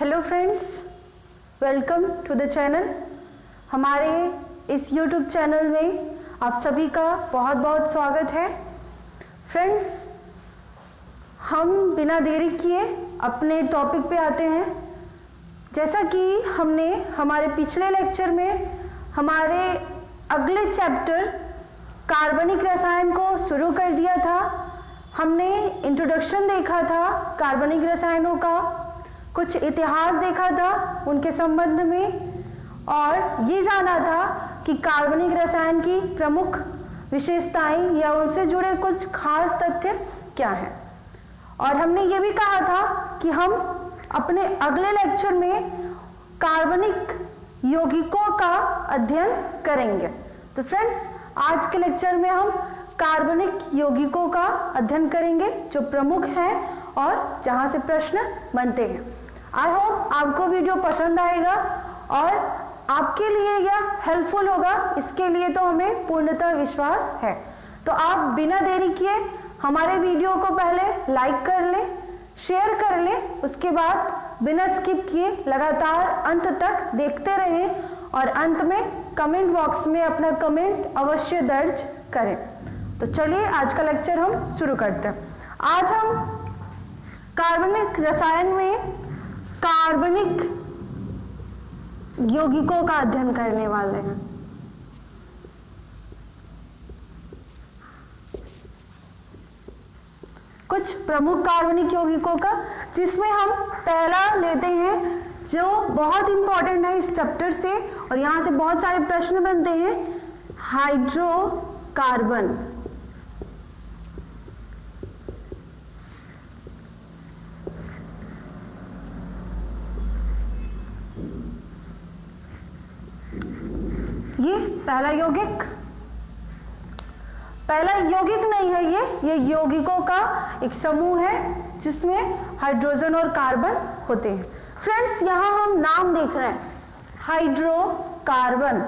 Hello friends, welcome to the channel. हमारे इस YouTube channel में आप सभी का बहुत बहुत स्वागत है। फ्रेंड्स, हम बिना देरी किए अपने टॉपिक पे आते हैं। जैसा कि हमने हमारे पिछले लेक्चर में हमारे अगले चैप्टर कार्बनिक रसायन को शुरू कर दिया था। हमने इंट्रोडक्शन देखा था कार्बनिक रसायनों का, कुछ इतिहास देखा था उनके संबंध में, और ये जाना था कि कार्बनिक रसायन की प्रमुख विशेषताएं या उनसे जुड़े कुछ खास तथ्य क्या हैं। और हमने ये भी कहा था कि हम अपने अगले लेक्चर में कार्बनिक यौगिकों का अध्ययन करेंगे। तो फ्रेंड्स, आज के लेक्चर में हम कार्बनिक यौगिकों का अध्ययन करेंगे जो प्रमुख हैं और जहां से प्रश्न बनते हैं। आई होप आपको वीडियो पसंद आएगा और आपके लिए यह हेल्पफुल होगा, इसके लिए तो हमें पूर्णतः विश्वास है। तो आप बिना देरी किए हमारे वीडियो को पहले लाइक कर लें, शेयर कर लें, उसके बाद बिना स्किप किए लगातार अंत तक देखते रहें और अंत में कमेंट बॉक्स में अपना कमेंट अवश्य दर्ज करें। तो चलिए आज का लेक्चर हम शुरू करते हैं। आज हम कार्बनिक रसायन में कार्बनिक यौगिकों का अध्ययन करने वाले हैं। कुछ प्रमुख कार्बनिक यौगिकों का, जिसमें हम पहला लेते हैं जो बहुत इंपॉर्टेंट है इस चैप्टर से और यहां से बहुत सारे प्रश्न बनते हैं, हाइड्रोकार्बन। ये पहला यौगिक नहीं है, ये यौगिकों का एक समूह है जिसमें हाइड्रोजन और कार्बन होते हैं। फ्रेंड्स, यहां हम नाम देख रहे हैं हाइड्रोकार्बन।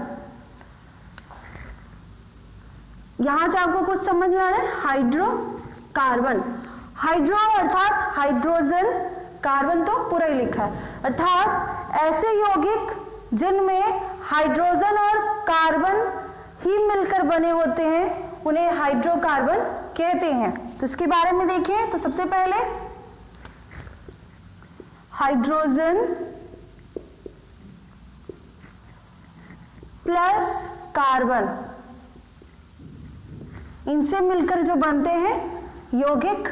यहां से आपको कुछ समझ में आ रहा है, हाइड्रोकार्बन। हाइड्रो अर्थात हाइड्रोजन, कार्बन तो पूरा ही लिखा है, अर्थात ऐसे यौगिक जिनमें हाइड्रोजन और कार्बन ही मिलकर बने होते हैं उन्हें हाइड्रोकार्बन कहते हैं। तो इसके बारे में देखिए, तो सबसे पहले हाइड्रोजन प्लस कार्बन, इनसे मिलकर जो बनते हैं यौगिक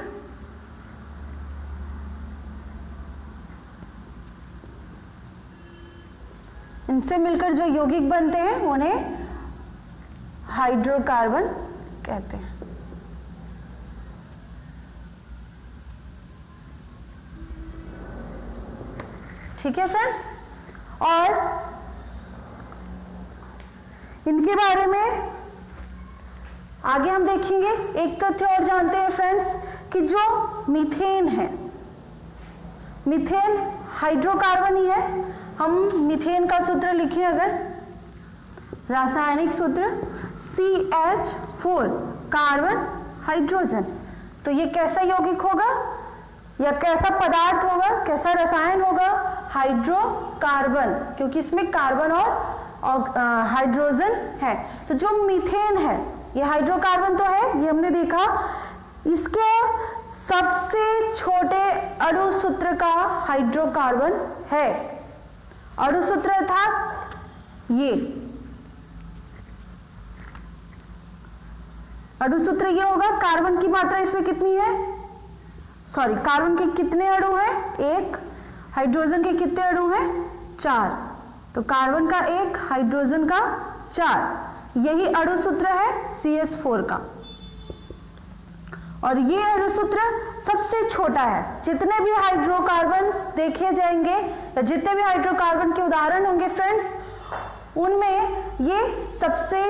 बनते हैं उन्हें हाइड्रोकार्बन कहते हैं। ठीक है फ्रेंड्स, और इनके बारे में आगे हम देखेंगे। एक तथ्य और जानते हैं फ्रेंड्स कि जो मीथेन है, मीथेन हाइड्रोकार्बन ही है। हम मीथेन का सूत्र लिखें अगर, रासायनिक सूत्र CH4, कार्बन हाइड्रोजन। तो ये कैसा यौगिक होगा या कैसा पदार्थ होगा, कैसा रसायन होगा? हाइड्रोकार्बन, क्योंकि इसमें कार्बन और हाइड्रोजन है। तो जो मीथेन है ये हाइड्रोकार्बन तो है, ये हमने देखा। इसके सबसे छोटे अणु सूत्र का हाइड्रोकार्बन है। अणु सूत्र अर्थात ये अणु सूत्र ये होगा। कार्बन की मात्रा इसमें कितनी है, कार्बन के कितने अणु हैं? 1। हाइड्रोजन के कितने अणु हैं? 4। तो कार्बन का 1, हाइड्रोजन का 4, यही अणु सूत्र है CH4 का। और ये अणु सूत्र सबसे छोटा है। जितने भी हाइड्रोकार्बन देखे जाएंगे या जितने भी हाइड्रोकार्बन के उदाहरण होंगे फ्रेंड्स, उनमें ये सबसे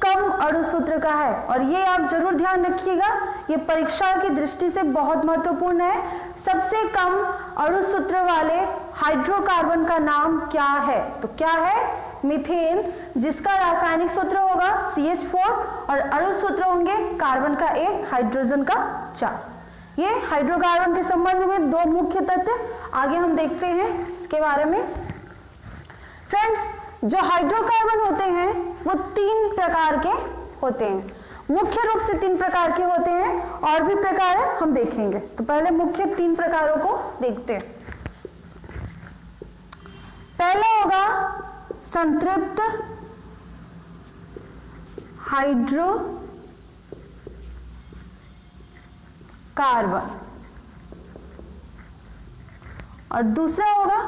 कम अणु सूत्र का है। और ये आप जरूर ध्यान रखिएगा, ये परीक्षा की दृष्टि से बहुत महत्वपूर्ण है। सबसे कम अणु सूत्र वाले हाइड्रोकार्बन का नाम क्या है? तो क्या है? मीथेन, जिसका रासायनिक सूत्र होगा CH4 और अणु सूत्र होंगे कार्बन का 1, हाइड्रोजन का 4। ये हाइड्रोकार्बन के संबंध में दो मुख्य तथ्य आगे हम देखते हैं इसके बारे में। फ्रेंड्स, जो हाइड्रोकार्बन होते हैं वो 3 प्रकार के होते हैं, मुख्य रूप से 3 प्रकार के होते हैं, और भी प्रकार है हम देखेंगे। तो पहले मुख्य 3 प्रकारों को देखते हैं। पहला होगा संतृप्त हाइड्रोकार्बन, और दूसरा होगा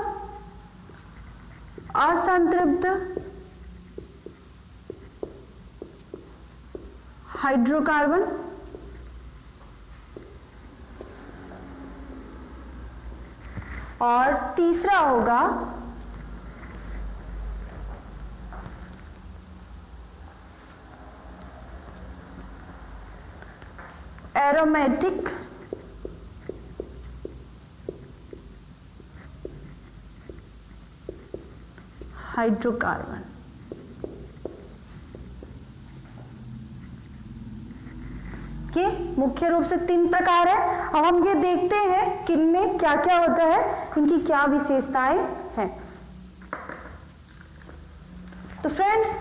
असंतृप्त हाइड्रोकार्बन, और तीसरा होगा एरोमेटिक हाइड्रोकार्बन। ये मुख्य रूप से 3 प्रकार है। अब हम ये देखते हैं कि इनमें क्या क्या होता है, इनकी क्या विशेषताएं हैं। तो फ्रेंड्स,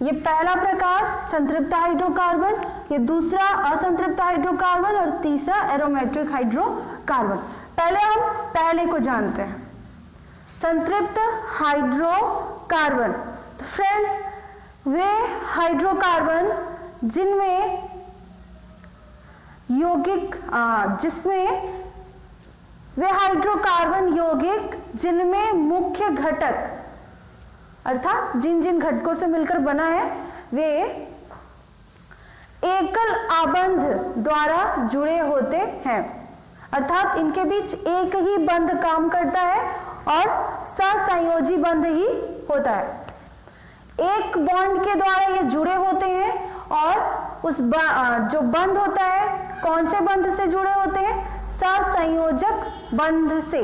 ये पहला प्रकार संतृप्त हाइड्रोकार्बन, ये दूसरा असंतृप्त हाइड्रोकार्बन, और तीसरा एरोमेटिक हाइड्रोकार्बन। पहले हम पहले को जानते हैं, संतृप्त हाइड्रोकार्बन। तो फ्रेंड्स, वे हाइड्रोकार्बन जिनमें यौगिक वे हाइड्रोकार्बन यौगिक जिनमें मुख्य घटक अर्थात जिन जिन घटकों से मिलकर बना है वे एकल आबंध द्वारा जुड़े होते हैं, अर्थात इनके बीच एक ही बंध काम करता है और सहसंयोजी बंध ही होता है। एक बॉन्ड के द्वारा ये जुड़े होते हैं, और उस जो बंध होता है कौन से बंध से जुड़े होते हैं, सहसंयोजक बंध से।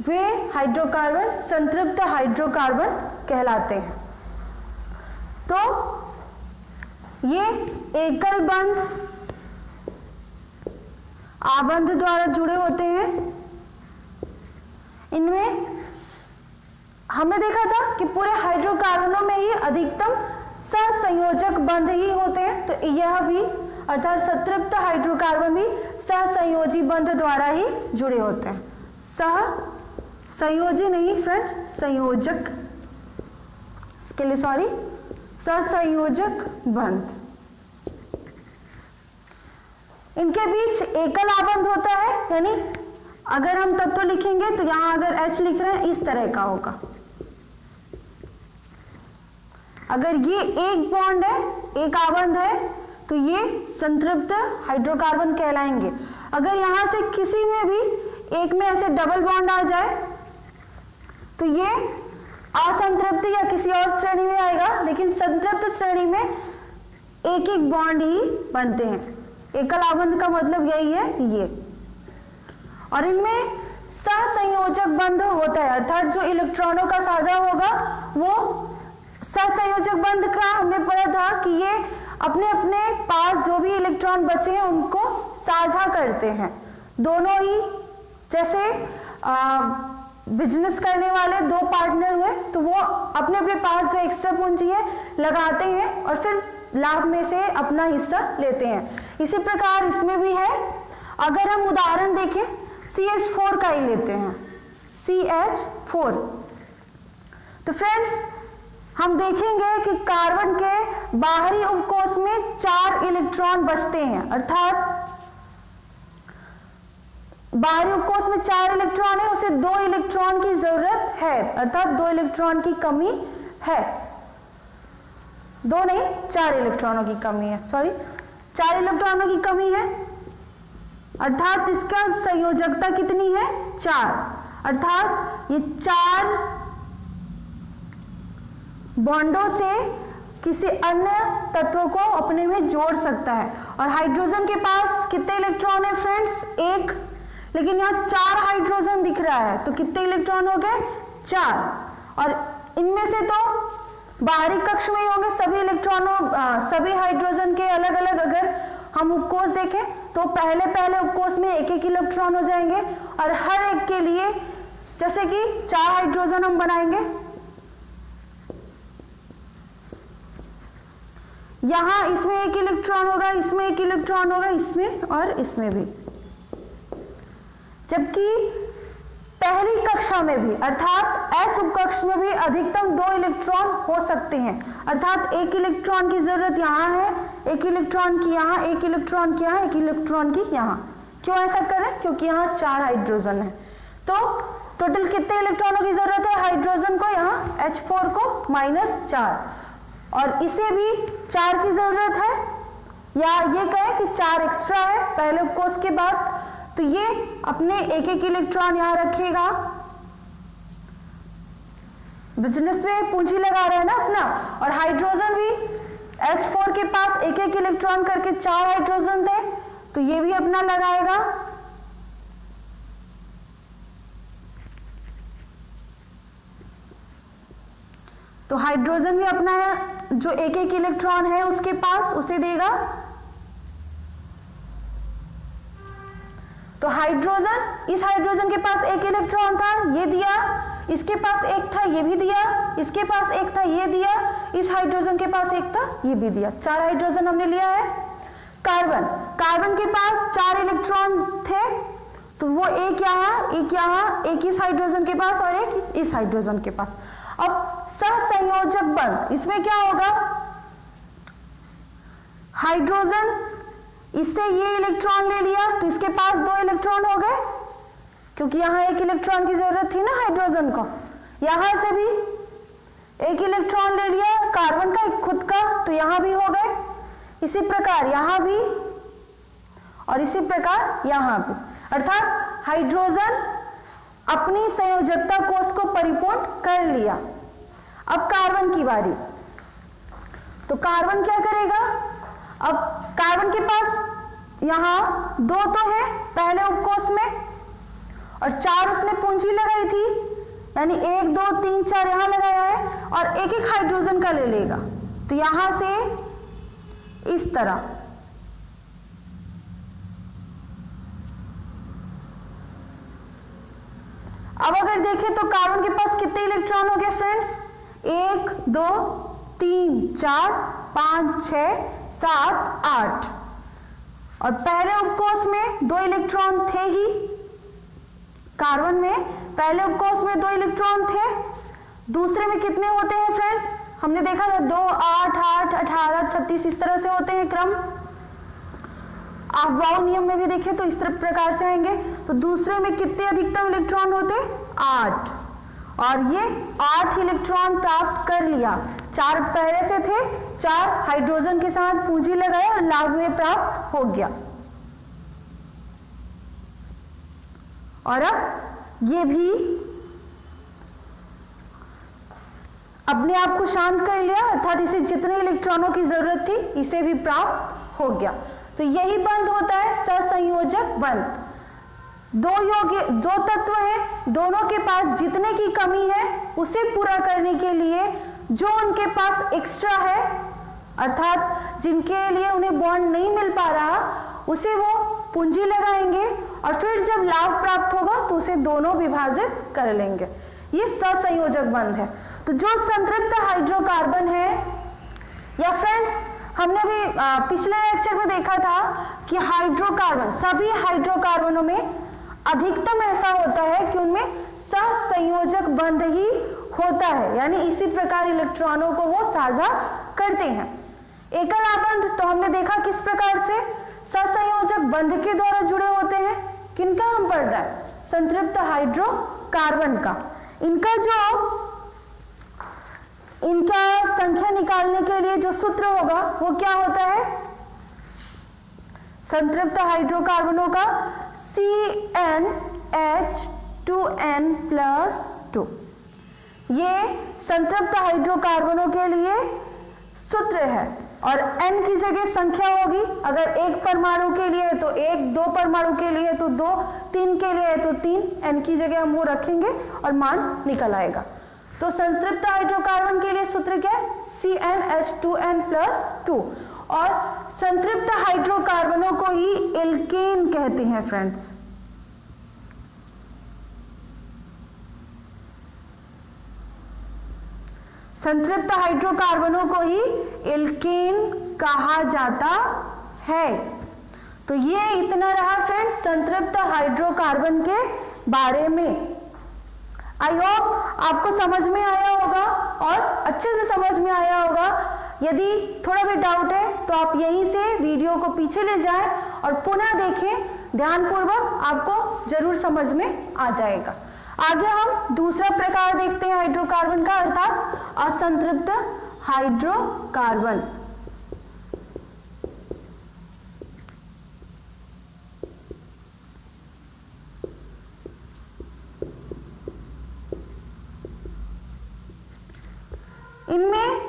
वे हाइड्रोकार्बन संतृप्त हाइड्रोकार्बन कहलाते हैं। तो ये एकल बंध आबंध द्वारा जुड़े होते हैं। इनमें हमने देखा था कि पूरे हाइड्रोकार्बनों में ही अधिकतम सहसंयोजक बंध ही होते हैं, तो यह भी अर्थात संतृप्त हाइड्रोकार्बन भी सहसंयोजी बंध द्वारा ही जुड़े होते हैं। संयोजी नहीं फ्रेंड्स, संयोजक, इसके लिए सॉरी, सहसंयोजक बंध। इनके बीच एकल आबंध होता है, यानी अगर हम तत्व लिखेंगे तो यहां अगर H लिख रहे हैं इस तरह का होगा। अगर ये एक बॉन्ड है, एक आबंध है, तो ये संतृप्त हाइड्रोकार्बन कहलाएंगे। अगर यहां से किसी में भी एक में ऐसे डबल बॉन्ड आ जाए तो ये असंतृप्त या किसी और श्रेणी में आएगा, लेकिन संतृप्त श्रेणी में एक एक बॉन्ड ही बनते हैं। एकल आबंध का मतलब यही है ये। और इनमें सहसंयोजक बंध होता है, अर्थात जो इलेक्ट्रॉनों का साझा होगा वो सहसंयोजक बंध का हमने पढ़ा था कि ये अपने अपने पास जो भी इलेक्ट्रॉन बचे हैं उनको साझा करते हैं। दोनों ही जैसे बिजनेस करने वाले 2 पार्टनर हुए तो वो अपने अपने पास जो एक्स्ट्रा पूंजी है लगाते हैं और फिर लाभ में से अपना हिस्सा लेते हैं। इसी प्रकार इसमें भी है। अगर हम उदाहरण देखें CH4 का ही लेते हैं, CH4। तो फ्रेंड्स हम देखेंगे कि कार्बन के बाहरी उपकोष में 4 इलेक्ट्रॉन बचते हैं, अर्थात बाहरी उपकोष में 4 इलेक्ट्रॉन है, उसे 2 इलेक्ट्रॉन की जरूरत है, अर्थात 2 इलेक्ट्रॉन की कमी है। 2 नहीं 4 इलेक्ट्रॉनों की कमी है, सॉरी 4 इलेक्ट्रॉनों की कमी है, अर्थात इसका संयोजकता कितनी है 4, अर्थात ये 4 बॉन्डों से किसी अन्य तत्व को अपने में जोड़ सकता है। और हाइड्रोजन के पास कितने इलेक्ट्रॉन है फ्रेंड्स 1, लेकिन यहाँ 4 हाइड्रोजन दिख रहा है, तो कितने इलेक्ट्रॉन हो गए 4। और इनमें से तो बाहरी कक्ष में ही होंगे सभी इलेक्ट्रॉनों, सभी हाइड्रोजन के अलग अलग अगर हम उपकोष देखें तो पहले उपकोष में एक एक इलेक्ट्रॉन हो जाएंगे और हर एक के लिए जैसे कि 4 हाइड्रोजन हम बनाएंगे। यहां इसमें एक इलेक्ट्रॉन होगा, इसमें एक इलेक्ट्रॉन होगा, इसमें और इसमें भी। जबकि पहली कक्षा में भी अर्थात एस उपकक्ष में भी अधिकतम 2 इलेक्ट्रॉन हो सकते हैं, अर्थात एक इलेक्ट्रॉन की जरूरत यहाँ है, एक इलेक्ट्रॉन की यहाँ, एक इलेक्ट्रॉन की यहाँ, एक इलेक्ट्रॉन की यहाँ। क्यों ऐसा करें? क्योंकि यहाँ 4 हाइड्रोजन है। तो टोटल कितने इलेक्ट्रॉनों की जरूरत है हाइड्रोजन को? यहाँ H4 को -4 और इसे भी 4 की जरूरत है, या ये कहें कि 4 एक्स्ट्रा है पहले उपकोष के बाद। तो ये अपने एक एक इलेक्ट्रॉन यहां रखेगा, बिजनेस में पूंजी लगा रहा है ना अपना। और हाइड्रोजन भी H4 के पास एक एक इलेक्ट्रॉन करके 4 हाइड्रोजन थे, तो ये भी अपना लगाएगा। तो हाइड्रोजन भी अपना जो एक एक इलेक्ट्रॉन है उसके पास उसे देगा। तो हाइड्रोजन, इस हाइड्रोजन के पास एक इलेक्ट्रॉन था, ये दिया, इसके पास एक था, ये भी दिया, इसके पास एक था, ये दिया, इस हाइड्रोजन के पास एक था, ये भी दिया। 4 हाइड्रोजन हमने लिया है। कार्बन, कार्बन के पास 4 इलेक्ट्रॉन थे, तो वो एक यहाँ, एक यहाँ, एक इस हाइड्रोजन के पास और एक इस हाइड्रोजन के पास। अब सहसंयोजक बंध, इसमें क्या होगा? हाइड्रोजन इससे ये इलेक्ट्रॉन ले लिया तो इसके पास 2 इलेक्ट्रॉन हो गए, क्योंकि यहां एक इलेक्ट्रॉन की जरूरत थी ना हाइड्रोजन को। यहां से भी एक इलेक्ट्रॉन ले लिया कार्बन का, एक खुद का, तो यहां भी हो गए। इसी प्रकार यहां भी और इसी प्रकार यहां भी, अर्थात हाइड्रोजन अपनी संयोजकता कोष को परिपूर्ण कर लिया। अब कार्बन की बारी। तो कार्बन क्या करेगा? अब कार्बन के पास यहां 2 तो है पहले उपकोष में और 4 उसने पूंजी लगाई थी, यानी 1 2 3 4 यहां लगाया है और एक एक हाइड्रोजन का ले लेगा। तो यहां से इस तरह अब अगर देखें तो कार्बन के पास कितने इलेक्ट्रॉन हो गए फ्रेंड्स? 1 2 3 4 5 6 7 8 और पहले उपकोष में 2 इलेक्ट्रॉन थे ही। कार्बन में पहले उपकोष में 2 इलेक्ट्रॉन थे, दूसरे में कितने होते हैं फ्रेंड्स? हमने देखा था 2 8 8 18 36 इस तरह से होते हैं क्रम। आप वाउ नियम में भी देखें तो इस तरह प्रकार से आएंगे। तो दूसरे में कितने अधिकतम इलेक्ट्रॉन होते? 8, और ये 8 इलेक्ट्रॉन प्राप्त कर लिया। 4 पहले से थे, 4 हाइड्रोजन के साथ पूंजी लगाया और लाभ में प्राप्त हो गया। और अब ये भी अपने आप को शांत कर लिया, अर्थात इसे जितने इलेक्ट्रॉनों की जरूरत थी इसे भी प्राप्त हो गया। तो यही बंध होता है सहसंयोजक बंध। दो तत्व हैं, दोनों के पास जितने की कमी है उसे पूरा करने के लिए जो उनके पास एक्स्ट्रा है, अर्थात जिनके लिए उन्हें बॉन्ड नहीं मिल पा रहा, उसे वो पूंजी लगाएंगे और फिर जब लाभ प्राप्त होगा तो उसे दोनों विभाजित कर लेंगे। ये सहसंयोजक बंध है। तो जो संतृप्त हाइड्रोकार्बन है, या फ्रेंड्स हमने भी पिछले लेक्चर में देखा था कि हाइड्रोकार्बन, सभी हाइड्रोकार्बनों में अधिकतम ऐसा होता है कि उनमें सहसंयोजक बंध ही होता है, यानी इसी प्रकार इलेक्ट्रॉनों को वो साझा करते हैं। एकल आबंध तो हमने देखा किस प्रकार से सहसंयोजक बंध के द्वारा जुड़े होते हैं। किनका हम पढ़ रहे हैं? संतृप्त हाइड्रोकार्बन का। इनका संख्या निकालने के लिए जो सूत्र होगा वो क्या होता है? संतृप्त हाइड्रोकार्बनों का CnH2n+2। ये संतृप्त हाइड्रोकार्बनों के लिए सूत्र है और n की जगह संख्या होगी। अगर एक परमाणु के लिए है तो 1, 2 परमाणु के लिए है तो 2, 3 के लिए है तो 3, n की जगह हम वो रखेंगे और मान निकल आएगा। तो संतृप्त हाइड्रोकार्बन के लिए सूत्र क्या है? CnH2n+2। और संतृप्त हाइड्रोकार्बनों को ही एल्केन कहते हैं फ्रेंड्स। संतृप्त हाइड्रोकार्बनों को ही एल्केन कहा जाता है। तो ये इतना रहा फ्रेंड्स संतृप्त हाइड्रोकार्बन के बारे में। आई होप आपको समझ में आया होगा और अच्छे से समझ में आया होगा। यदि थोड़ा भी डाउट है तो आप यहीं से वीडियो को पीछे ले जाएं और पुनः देखें ध्यानपूर्वक, आपको जरूर समझ में आ जाएगा। आगे हम दूसरा प्रकार देखते हैं हाइड्रोकार्बन का, अर्थात असंतृप्त हाइड्रोकार्बन। इनमें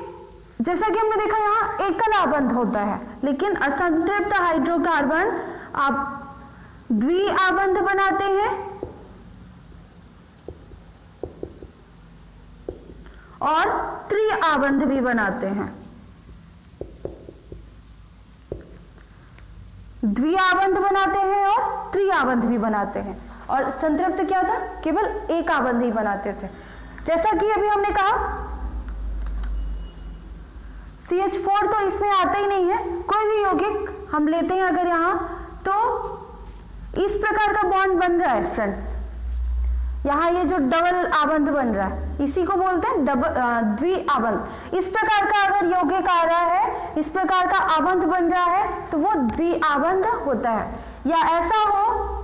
जैसा कि हमने देखा यहां एकल आबंध होता है, लेकिन असंतृप्त हाइड्रोकार्बन आप द्विआबंध बनाते हैं और त्रिआबंध भी बनाते हैं। द्विआबंध बनाते हैं और त्रिआबंध भी बनाते हैं। और संतृप्त क्या था, केवल एक आबंध ही बनाते थे। जैसा कि अभी हमने कहा CH4 तो इसमें आता ही नहीं है। कोई भी यौगिक हम लेते हैं अगर यहां, तो इस प्रकार का बॉन्ड बन रहा है फ्रेंड्स। यहां ये जो डबल आबंध बन रहा है इसी को बोलते हैं द्विआबंध। इस प्रकार का अगर यौगिक आ रहा है, इस प्रकार का आबंध बन रहा है तो वो द्विआबंध होता है। या ऐसा हो,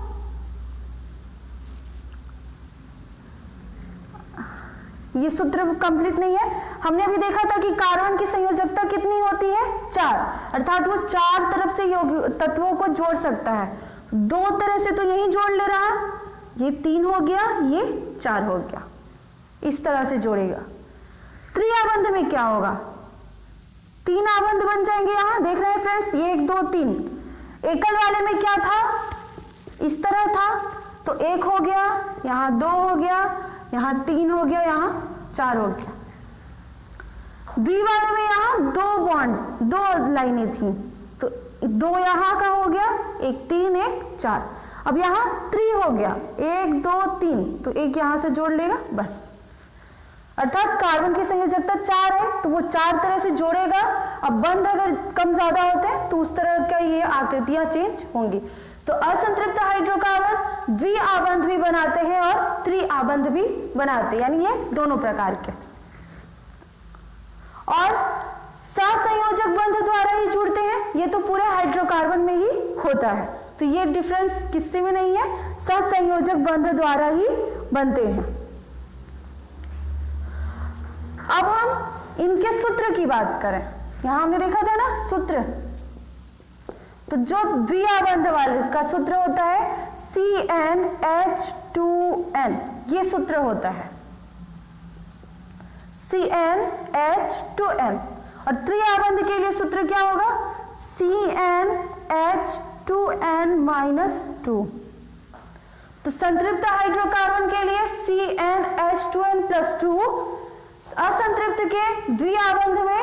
ये सूत्र कंप्लीट नहीं है। हमने अभी देखा था कि कार्बन की संयोजकता कितनी होती है, 4, अर्थात वो 4 तरफ से तत्वों को जोड़ सकता है। 2 तरह से तो यही जोड़ ले रहा, ये 3 हो गया, ये 4 हो गया, इस तरह से जोड़ेगा। त्रिआबंध में क्या होगा, 3 आबंध बन जाएंगे। यहां देख रहे हैं फ्रेंड्स, 1 2 3। एकल वाले में क्या था, इस तरह था, तो 1 हो गया, यहां 2 हो गया, यहां 3 हो गया, यहां 4 हो गया। द्वि वाले में यहां 2 बॉन्ड, 2 लाइनें थी, तो 2 यहां का हो गया, 1 3 1 4। अब यहां 3 हो गया, 1 2 3, तो 1 यहां से जोड़ लेगा बस। अर्थात कार्बन की संयोजकता 4 है तो वो 4 तरह से जोड़ेगा। अब बंध अगर कम ज्यादा होते हैं तो उस तरह का ये आकृतियां चेंज होंगी। तो असंतृप्त हाइड्रोकार्बन द्विआबंध भी बनाते हैं और त्रिआबंध भी बनाते हैं, यानी ये दोनों प्रकार के। और सहसंयोजक बंध द्वारा ही जुड़ते हैं, ये तो पूरे हाइड्रोकार्बन में ही होता है। तो ये डिफरेंस किसी में नहीं है, सहसंयोजक बंध द्वारा ही बनते हैं। अब हम इनके सूत्र की बात करें, यहां हमने देखा था ना सूत्र, तो जो द्विआबंध वाले का सूत्र होता है CnH2n, ये सूत्र होता है CnH2n। और त्रिआबंध के लिए सूत्र क्या होगा, CnH2n-2। तो संतृप्त हाइड्रोकार्बन के लिए CnH2n+2, असंतृप्त के द्विआबंध में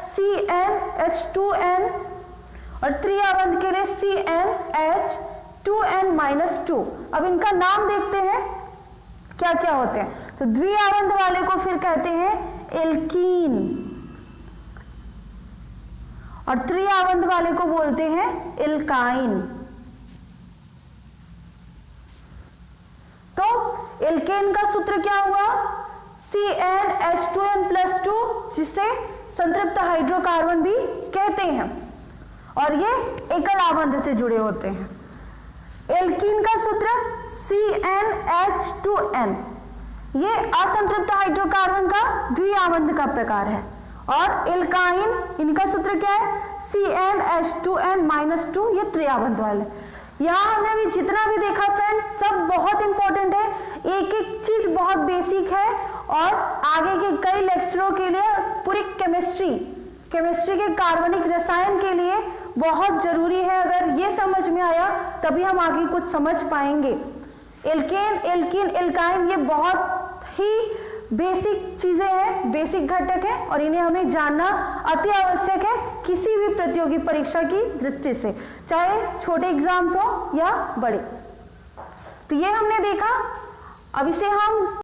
CnH2n और त्रिआबंध के लिए CnH2n-2। अब इनका नाम देखते हैं क्या क्या होते हैं। तो द्विआबंध वाले को फिर कहते हैं एल्कीन और त्रिआबंध वाले को बोलते हैं एल्काइन। तो एल्केन का सूत्र क्या हुआ, CnH2n+2, जिसे संतृप्त हाइड्रोकार्बन भी कहते हैं, और ये एकल आबंध से जुड़े होते हैं। एल्कीन का सूत्र CnH2n, ये असंतृप्त हाइड्रोकार्बन का द्विआबंध का प्रकार है। और एल्काइन, इनका सूत्र क्या है, CnH2n-2, ये त्रिआबंध वाले। यहां हमने भी जितना भी देखा फ्रेंड्स, सब बहुत इंपॉर्टेंट है, एक एक चीज बहुत बेसिक है और आगे के कई लेक्चरों के लिए पूरी केमिस्ट्री के कार्बनिक रसायन के लिए बहुत जरूरी है। अगर ये समझ में आया तभी हम आगे कुछ समझ पाएंगे। एल्केन, एल्कीन, एल्काइन, ये बहुत ही बेसिक चीजें हैं, बेसिक घटक हैं और इन्हें हमें जानना अति आवश्यक है किसी भी प्रतियोगी परीक्षा की दृष्टि से, चाहे छोटे एग्जाम्स हो या बड़े। तो ये हमने देखा। अब इसे हम